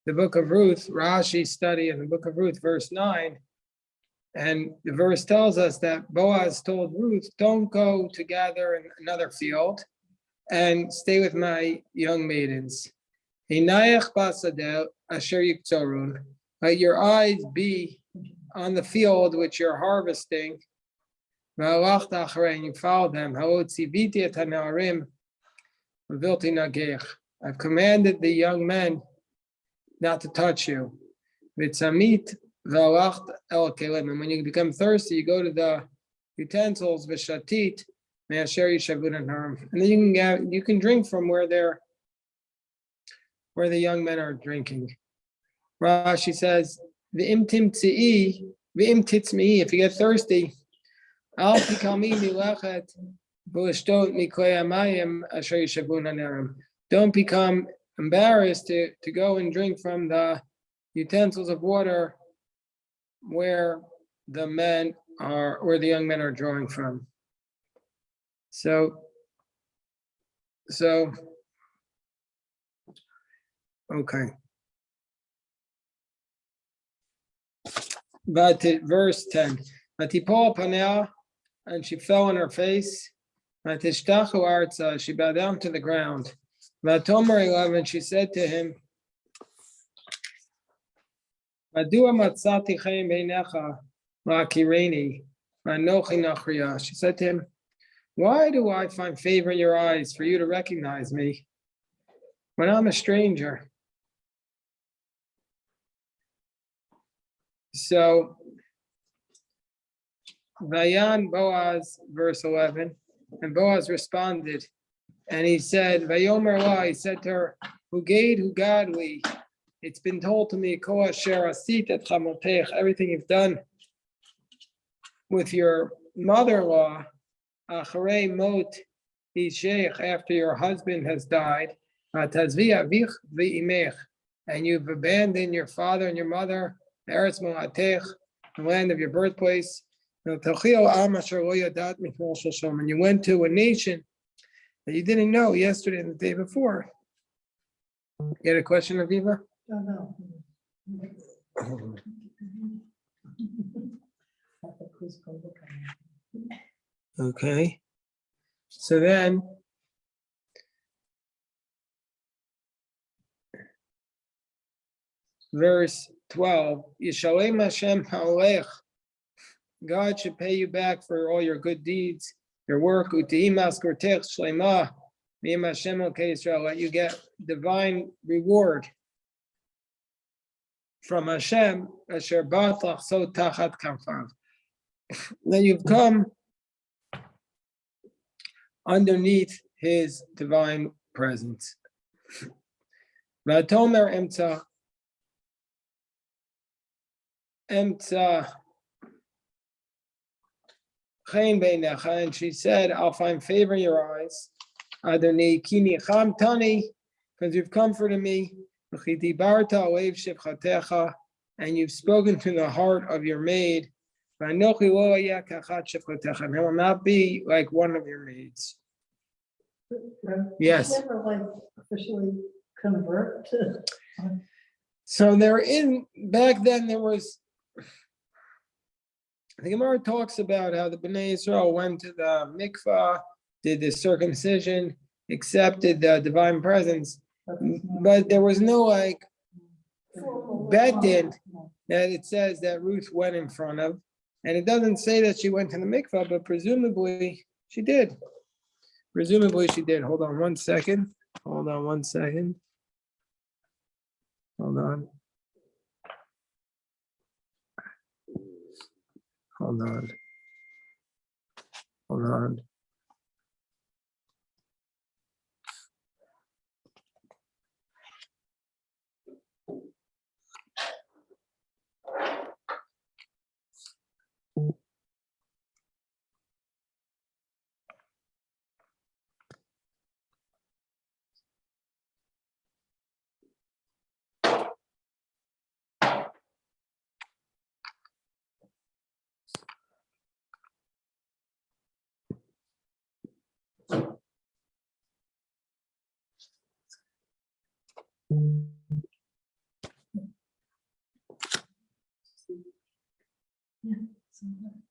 the book of Ruth, Rashi study in the book of Ruth, verse 9. And the verse tells us that Boaz told Ruth, don't go to gather in another field and stay with my young maidens. Let your eyes be on the field which you're harvesting, and you follow them. I've commanded the young men not to touch you. And when you become thirsty, you go to the utensils, and then you can drink from where the young men are drinking. Rashi says, if you get thirsty, don't become embarrassed to go and drink from the utensils of water where the young men are drawing from. So okay. But verse 10, and she fell on her face, she bowed down to the ground. Vatomer 11, she said to him, she said to him, why do I find favor in your eyes for you to recognize me when I'm a stranger? So, Vayan Boaz, verse 11, and Boaz responded, and he said, Vayomer la, he said to her, Hugadli, it's been told to me, Ko asher asit et chamotech, everything you've done with your mother-in-law, acharei mot ishech, after your husband has died, tazvi avich v'imech, and you've abandoned your father and your mother, Eretz Molatech, the land of your birthplace, and you went to a nation that you didn't know yesterday and the day before. You had a question, Aviva? No. Okay. So then, verse 12, Yishalem Hashem ha'olech, God should pay you back for all your good deeds, your work. Let you get divine reward from Hashem. Then you've come underneath His divine presence. Vatomer emtza. And she said, I'll find favor in your eyes. Adonai kini cham tani, because you've comforted me. And you've spoken to the heart of your maid. And I will not be like one of your maids. Yes. Never officially convert to. So back then there was. The Gemara talks about how the Bnei Yisrael went to the mikvah, did the circumcision, accepted the divine presence, but there was no bet in that it says that Ruth went in front of, and it doesn't say that she went to the mikvah, but presumably she did. Hold on one second. Hold on.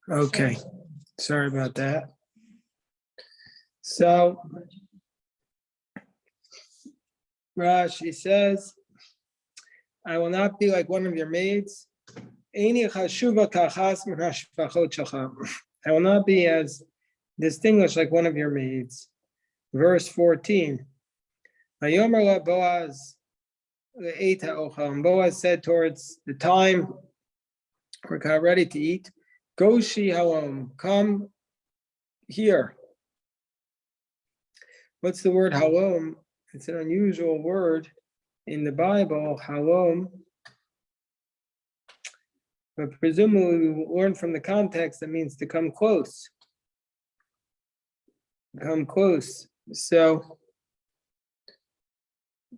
Okay, sorry about that. So Rashi says, I will not be like one of your maids. I will not be as distinguished like one of your maids. Verse 14. Boaz said towards the time we're got ready to eat, Goshi halom, come here. What's the word halom? It's an unusual word in the Bible, halom. But presumably we learn from the context that means to come close. Come close. So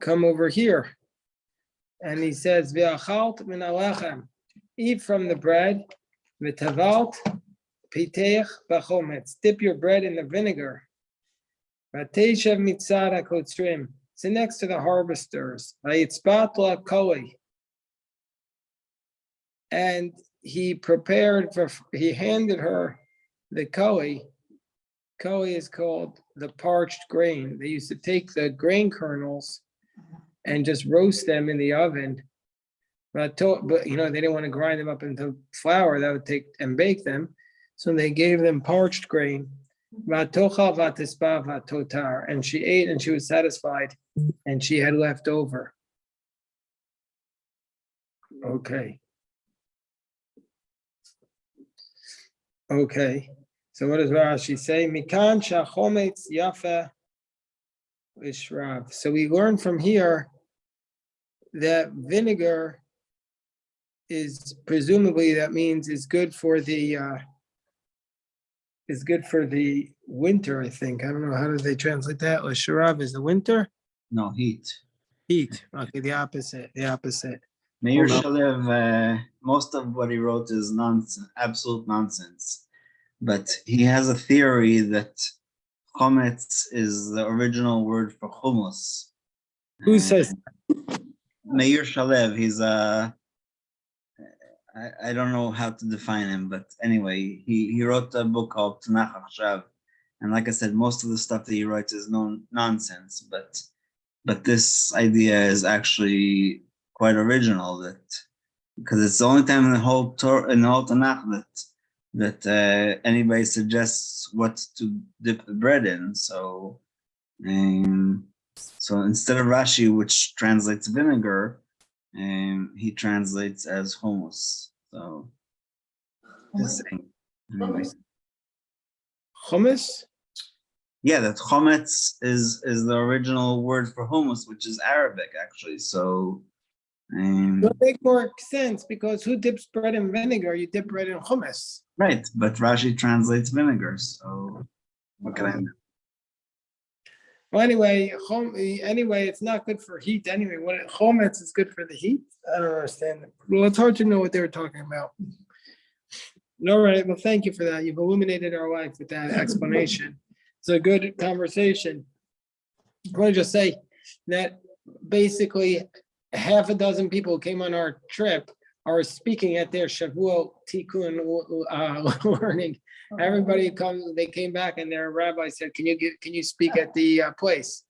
come over here. And he says, V'achalt min alechem, eat from the bread, v'tavalt piteich b'chometz, dip your bread in the vinegar. V'teishav mitzad hakotzrim, sit next to the harvesters. V'yitzbat la'koli. And he handed her the koli. Koli is called the parched grain. They used to take the grain kernels and just roast them in the oven. But they didn't want to grind them up into flour that would take and bake them. So they gave them parched grain. And she ate and she was satisfied and she had left over. Okay. So what does Rashi say? Mikan shachometz yafa ishrav. So we learn from here that vinegar is presumably, that means is good for the winter, I think. I don't know, how do they translate that? Sharav is the winter? No, heat. Heat. Okay, the opposite. Meir Shalev, most of what he wrote is nonsense, absolute nonsense. But he has a theory that chometz is the original word for hummus. Who says? Meir Shalev, he's I don't know how to define him, but anyway, he wrote a book called Tanakh Achshav, and like I said, most of the stuff that he writes is nonsense, but this idea is actually quite original, that because it's the only time in the whole Torah, in the whole Tanakh that anybody suggests what to dip the bread in. So instead of Rashi, which translates vinegar, he translates as hummus. So just saying. Anyways. Hummus? Yeah, that chometz is the original word for hummus, which is Arabic actually. So It'll make more sense, because who dips bread in vinegar? You dip bread in hummus. right, but Rashi translates vinegar. So what can I do? Well, anyway, it's not good for heat anyway. What chometz is good for the heat? I don't understand. Well, it's hard to know what they were talking about. All right. Well, thank you for that. You've illuminated our life with that explanation. It's a good conversation. I want to just say that basically half a dozen people who came on our trip are speaking at their Shavuot Tikkun learning. Everybody they came back and their rabbi said, can you speak at the place?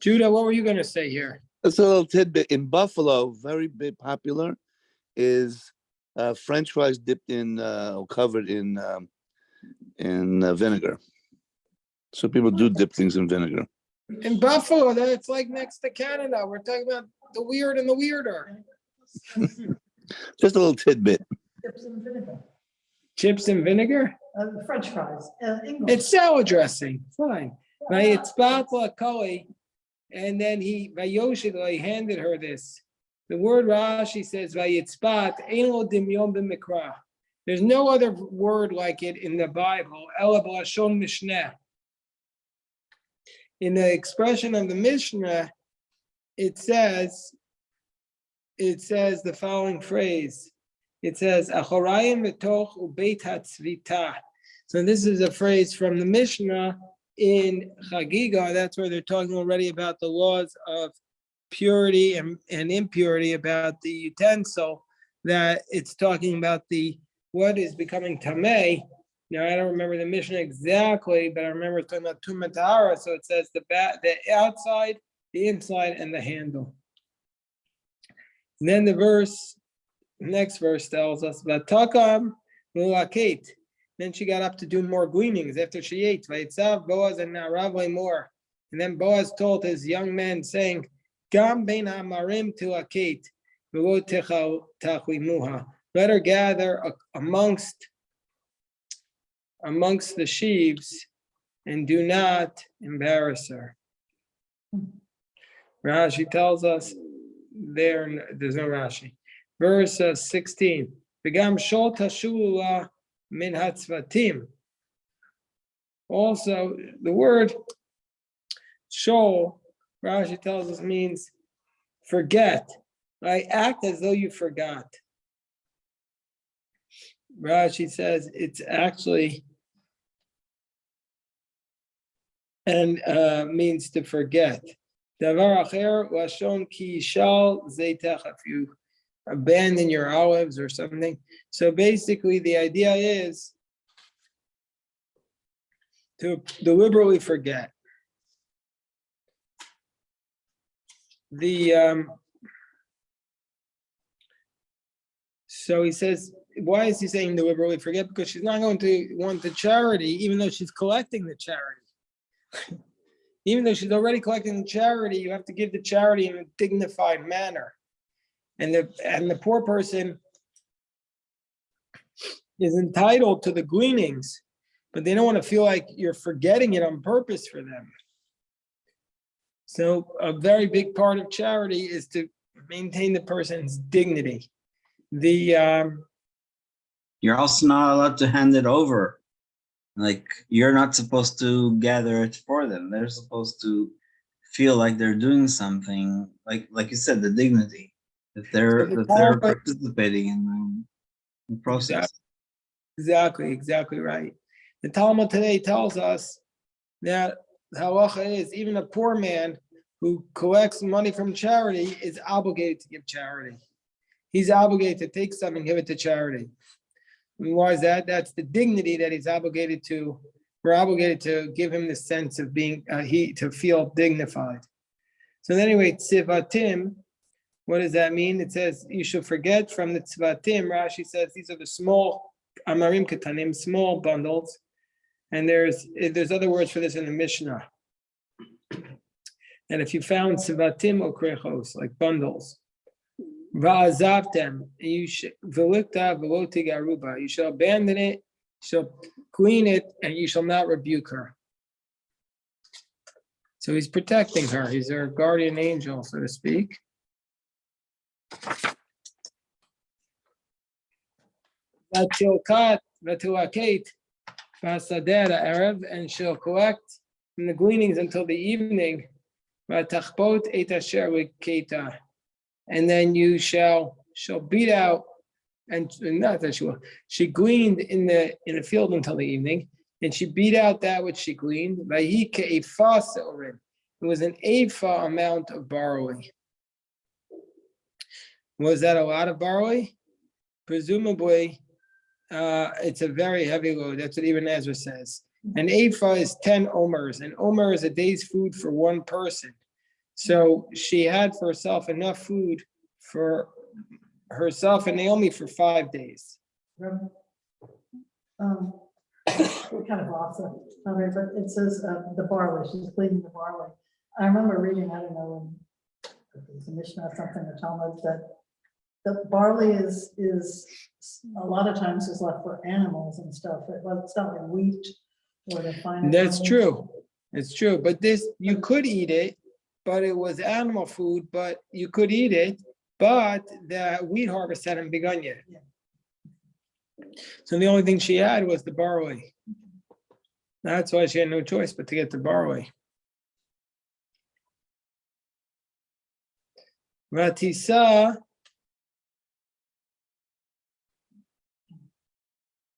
Judah, what were you going to say here? That's a little tidbit. In Buffalo, very big popular is French fries dipped in or covered in vinegar. So people do dip things in vinegar. In Buffalo, that's like next to Canada. We're talking about the weird and the weirder. Just a little tidbit. Chips and vinegar. Chips and vinegar? French fries. English. It's salad dressing. Fine. It's Koli. And then he handed her this. The word Rashi says, there's no other word like it in the Bible. In the expression of the Mishnah, it says the following phrase. It says, Achorayim betoch ubeit hatzvita. So this is a phrase from the Mishnah in Chagiga. That's where they're talking already about the laws of purity and impurity, about the utensil, that it's talking about the what is becoming tamei. Now I don't remember the Mishnah exactly, but I remember it's talking about tumat tahara. So it says the outside, the inside, and the handle. And then the next verse tells us Vatakam mulakate. Then she got up to do more gleanings after she ate. Vayitzav Boaz and Narav more. And then Boaz told his young men, saying, Gam bein hamarim tilakate, v'lo tachlimuha. Let her gather amongst the sheaves, and do not embarrass her. Rashi tells us there's no Rashi. Verse 16. V'gam shol tashula min hatzvatim. Also, the word shol, Rashi tells us, means forget. Right? Act as though you forgot. Rashi says it's actually and means to forget. Davar acher lashon ki shal zeitach. If you abandon your olives or something. So basically, the idea is to deliberately forget. So he says, why is he saying deliberately forget? Because she's not going to want the charity, even though she's collecting the charity. Even though she's already collecting the charity, you have to give the charity in a dignified manner. And the poor person is entitled to the gleanings, but they don't want to feel like you're forgetting it on purpose for them. So a very big part of charity is to maintain the person's dignity. You're also not allowed to hand it over. Like, you're not supposed to gather it for them. They're supposed to feel like they're doing something, like you said, the dignity that they're participating in the process. Exactly right. The Talmud today tells us that halacha is even a poor man who collects money from charity is obligated to give charity. He's obligated to take some and give it to charity. And why is that? That's the dignity that he's obligated to. We're obligated to give him the sense of being, to feel dignified. So anyway, tzivatim, what does that mean? It says you should forget from the tzivatim. Rashi says these are the small amarim ketanim, small bundles. And there's other words for this in the Mishnah. And if you found tzivatim okrechos, like bundles, va'azavtem, you shall abandon it, you shall clean it, and you shall not rebuke her. So he's protecting her. He's her guardian angel, so to speak. And she'll collect from the gleanings until the evening. And then you shall beat out, and not that she gleaned in the field until the evening, and she beat out that which she gleaned. It was an ephah amount of barley. Was that a lot of barley? Presumably, it's a very heavy load. That's what even Ezra says. An ephah is 10 omers. An omer is a day's food for one person. So she had for herself enough food for herself and Naomi for 5 days. Kind of awesome. Okay, but it says the barley, she's cleaning the barley. I remember reading, I don't know, if it was a Mishnah or something, the Talmud, that the barley is a lot of times is left for animals and stuff. It's not like wheat or the finer. That's true. It's true. But this, you could eat it, but it was animal food, but you could eat it, but the wheat harvest hadn't begun yet. Yeah. So the only thing she had was the barley. That's why she had no choice but to get the barley. Vatisa,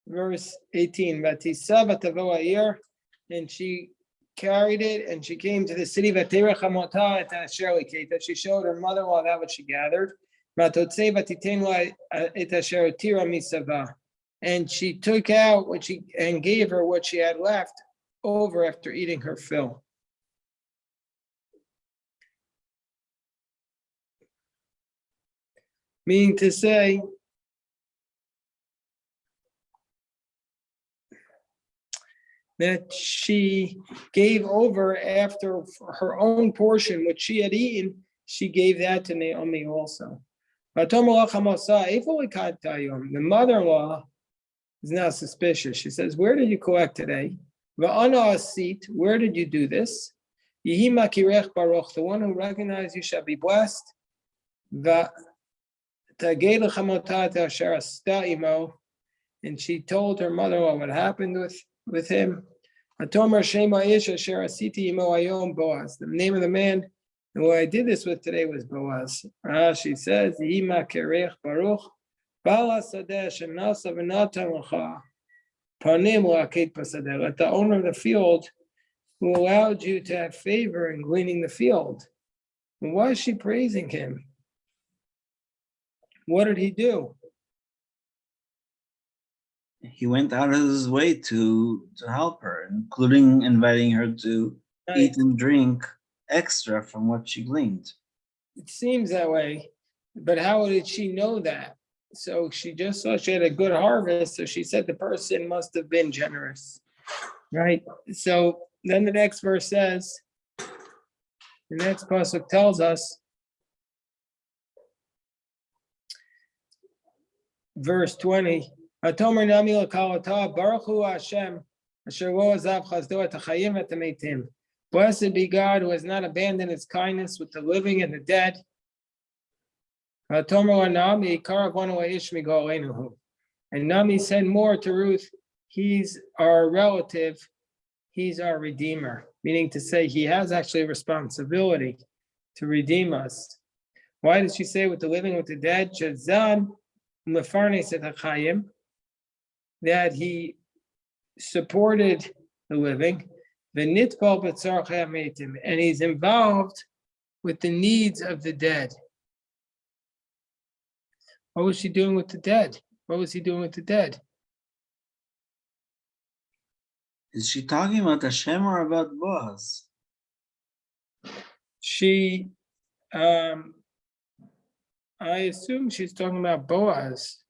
verse 18, Vatisa vatavo ha'ir, and she carried it, and she came to the city of Vaterech Hamotah at Asher Liketa. She showed her mother-in-law that which she gathered. Vatotzei vatiten la et asher tira misava, and she took out and gave her what she had left over after eating her fill. Meaning to say, that she gave over after her own portion, which she had eaten, she gave that to Naomi also. The mother-in-law is now suspicious. She says, where did you collect today? Where did you do this? The one who recognized you shall be blessed. And she told her mother-in-law what happened with him. The name of the man who I did this with today was Boaz. She says, let the owner of the field who allowed you to have favor in gleaning the field. And why is she praising him? What did he do? He went out of his way to help her, including inviting her to eat and drink extra from what she gleaned. It seems that way, but how did she know that? So she just saw she had a good harvest, so she said the person must have been generous, right? So then the next verse says, the next pasuk tells us, verse 20, Atomer nami l'kalata, Baruch Hu Hashem, asher lo azav chazdo et hachayim et hametim. Blessed be God who has not abandoned his kindness with the living and the dead. Atomer nami karavonu aish migolenuhu. And Nami said more to Ruth, he's our relative, he's our redeemer. Meaning to say he has actually a responsibility to redeem us. Why did she say with the living, with the dead? Shazan mefarnes et hachayim. That he supported the living, and he's involved with the needs of the dead. What was she doing with the dead? What was he doing with the dead? Is she talking about Hashem or about Boaz? She, I assume she's talking about Boaz.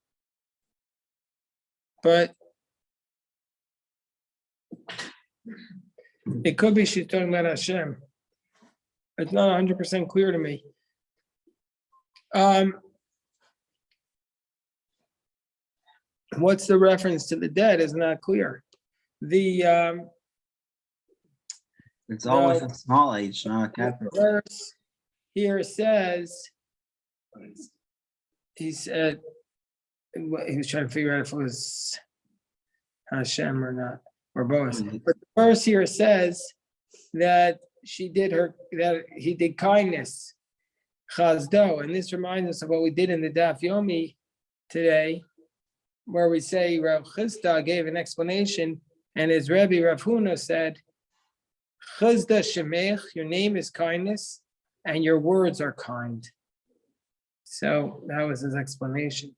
But it could be she's talking about Hashem. It's not 100% clear to me. What's the reference to the dead is not clear. It's all with a small h, not a capital. Verse here says, he said, he was trying to figure out if it was Hashem or not, or Boaz. But the verse here says that he did kindness, chazdo, and this reminds us of what we did in the Daf Yomi today, where we say Rav Chisda gave an explanation, and his Rebbe Rav Huna said, Chizda Shemech, your name is kindness, and your words are kind. So that was his explanation.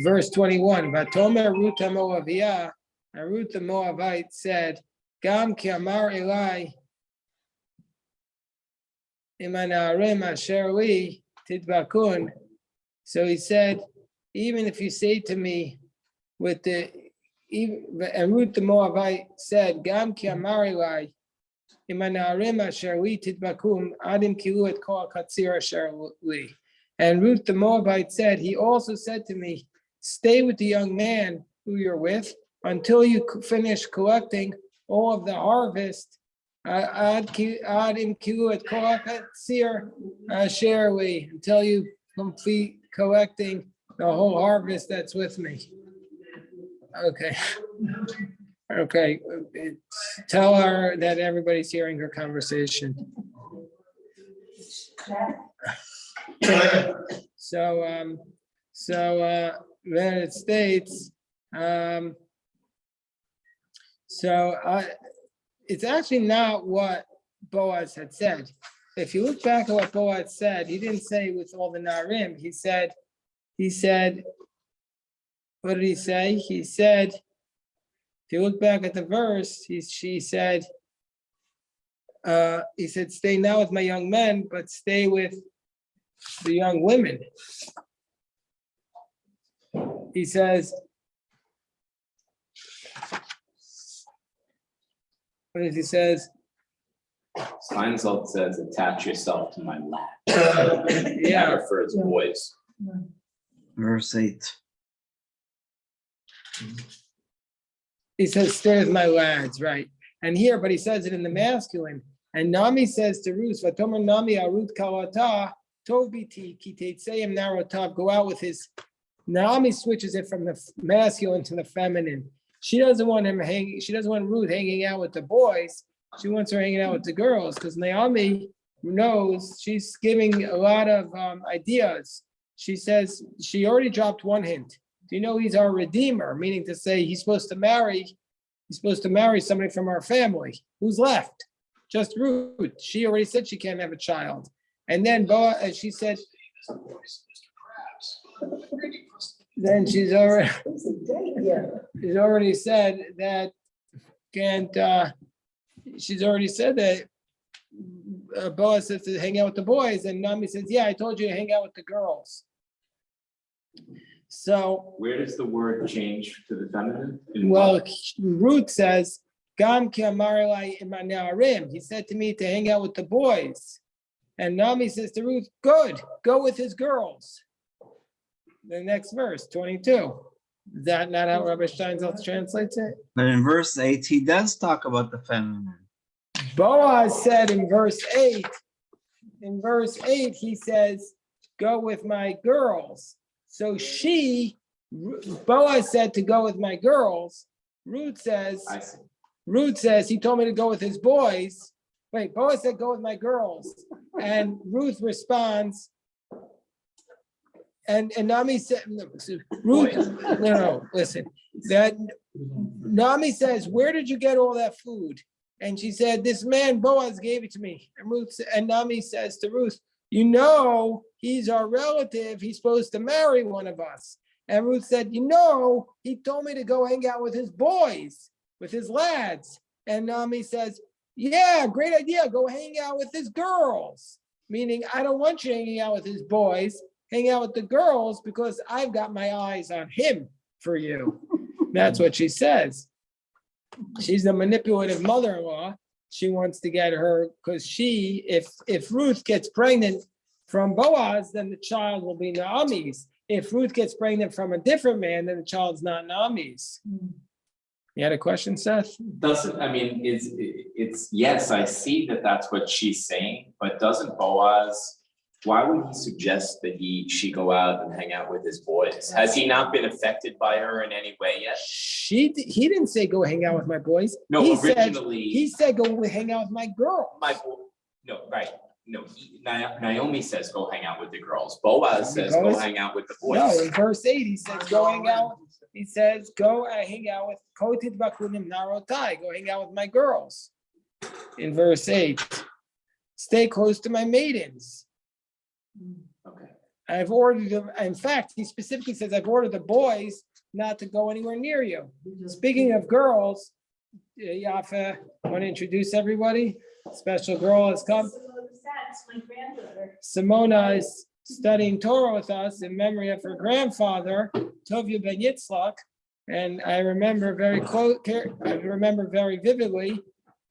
Verse 21, Vatomer Ruth HaMoaviyah, and Ruth the Moabite said, Gam ki amar Elai, Imanarem asher li tidbakun. So he said, even if you say to me, and Ruth the Moabite said, Gam ki amar Elai, Imanarem asher li tidbakum, adim kilu et kol katzir asher li. And Ruth the Moabite said, he also said to me, stay with the young man who you're with until you finish collecting all of the harvest. Until you complete collecting the whole harvest that's with me. Okay. Okay. Tell her that everybody's hearing her conversation. So then it states, it's actually not what Boaz had said. If you look back at what Boaz said, he didn't say with all the Narim. He said, what did he say? He said, if you look back at the verse, she said, stay now with my young men, but stay with the young women. He says, what does he says? Steinsaltz says, attach yourself to my lap. Yeah. That refers to boys. Verse 8. He says, stay with my lads, right? And here, but he says it in the masculine. And Nami says to Ruth, Vatomer Nami Arut Kalata, Tobiti Kitetseyim Narotav, go out with his. Naomi switches it from the masculine to the feminine. She doesn't want Ruth hanging out with the boys. She wants her hanging out with the girls because Naomi knows she's giving a lot of ideas. She says she already dropped one hint. Do you know he's our redeemer? Meaning to say he's supposed to marry somebody from our family. Who's left? Just Ruth. She already said she can't have a child. And then she said, then she's already said that she's already said that Boaz says to hang out with the boys, and Nami says, yeah, I told you to hang out with the girls. So Where does the word change to the feminine? well, Ruth says, Gam ki amar elai im ha'ne'arim. He said to me to hang out with the boys. And Nami says to Ruth, good, go with his girls. The next verse, 22. Is that not how Rabbi Steinsaltz translates it? But in verse 8, he does talk about the feminine. Boaz said in verse 8, he says, go with my girls. So Boaz said to go with my girls. Ruth says, I see. he told me to go with his boys. Wait, Boaz said, go with my girls. And Ruth responds, and Nami said, listen, that Nami says, where did you get all that food? And she said, this man Boaz gave it to me. And Nami says to Ruth, you know, he's our relative. He's supposed to marry one of us. And Ruth said, you know, he told me to go hang out with his boys, with his lads. And Nami says, yeah, great idea. Go hang out with his girls. Meaning, I don't want you hanging out with his boys. Hang out with the girls because I've got my eyes on him for you. That's what she says. She's the manipulative mother-in-law. She wants to get her, because if Ruth gets pregnant from Boaz, then the child will be Naomi's. If Ruth gets pregnant from a different man, then the child's not Naomi's. You had a question, Seth? It's yes, I see that that's what she's saying, but doesn't Boaz, why would he suggest that she go out and hang out with his boys? Has he not been affected by her in any way yet? He didn't say go hang out with my boys. No, he originally said go hang out with my girls. Naomi says go hang out with the girls. Boaz says go hang out with the boys. No, in verse 8, he says go hang out. He says go hang out with Kotid Bakunim Narotai. Go hang out with my girls. In verse 8, stay close to my maidens. Okay. I've ordered them. In fact, he specifically says I've ordered the boys not to go anywhere near you. Speaking of girls, Yafa, want to introduce everybody? Special girl has come. My granddaughter. Simona is studying Torah with us in memory of her grandfather, Tovia Ben Yitzlak. And I remember very vividly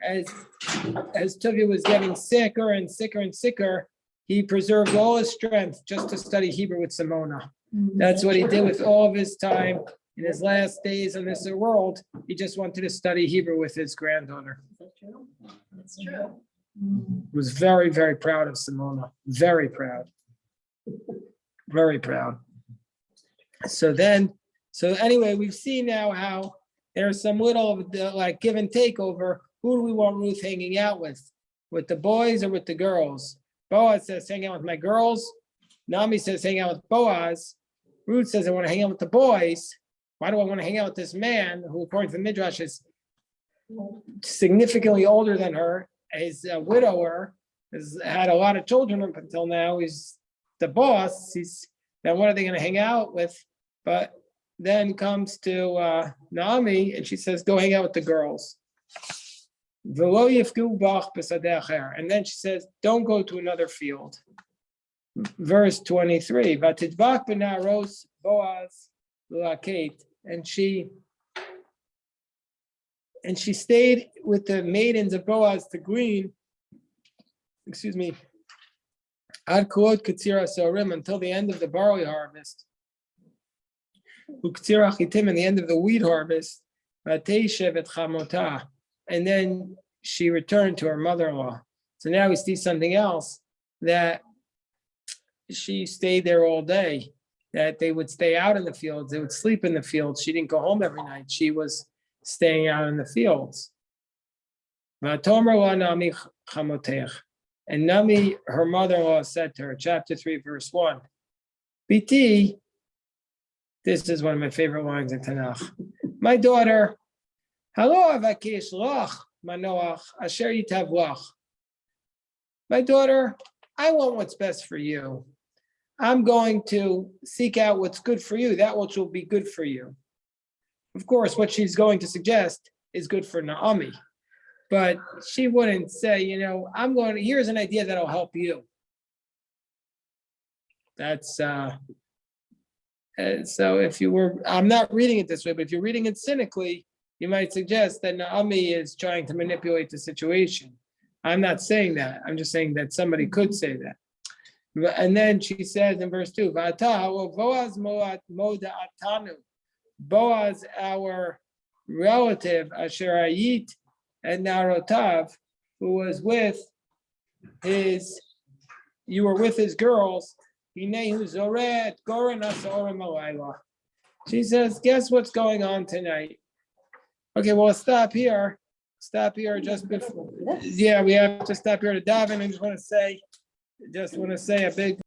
as Tovia was getting sicker and sicker and sicker, he preserved all his strength just to study Hebrew with Simona. That's what he did with all of his time in his last days on this world. He just wanted to study Hebrew with his granddaughter. It's true. He was very, very proud of Simona. Very proud. Very proud. So anyway, we've seen now how there's some little of the like give and take over who do we want Ruth hanging out with the boys or with the girls? Boaz says hang out with my girls. Nami says hang out with Boaz. Ruth says I want to hang out with the boys. Why do I want to hang out with this man who, according to the Midrash, is significantly older than her? He's a widower, has had a lot of children up until now. He's the boss. Now what are they going to hang out with? But then comes to Naomi and she says, go hang out with the girls. And then she says, don't go to another field. Verse 23, Boaz, and she stayed with the maidens of Boaz to glean, Ad Kuot Katsira Sorim, until the end of the barley harvest. Uktira Chitim, and the end of the wheat harvest. Vateshev et Chamotah, and then she returned to her mother-in-law. So now we see something else, that she stayed there all day, that they would stay out in the fields, they would sleep in the fields. She didn't go home every night. She was staying out in the fields. Vatomer la Nami Chamotech. And Nami, her mother-in-law, said to her, chapter 3, verse 1, Biti, this is one of my favorite lines in Tanakh. My daughter, Halo avakesh lach manoach asher yitav lach. My daughter, I want what's best for you. I'm going to seek out what's good for you, that which will be good for you. Of course, what she's going to suggest is good for Naomi. But she wouldn't say, here's an idea that'll help you. That's so if you were, I'm not reading it this way, but if you're reading it cynically, you might suggest that Naomi is trying to manipulate the situation. I'm not saying that. I'm just saying that somebody could say that. And then she says in verse 2, Boaz moda atanu. Boaz, our relative, Asher Ayit, and Narotav, who was with you were with his girls. She says, guess what's going on tonight? Okay, well, stop here just before. Yeah, we have to stop here to daven. I just want to say a big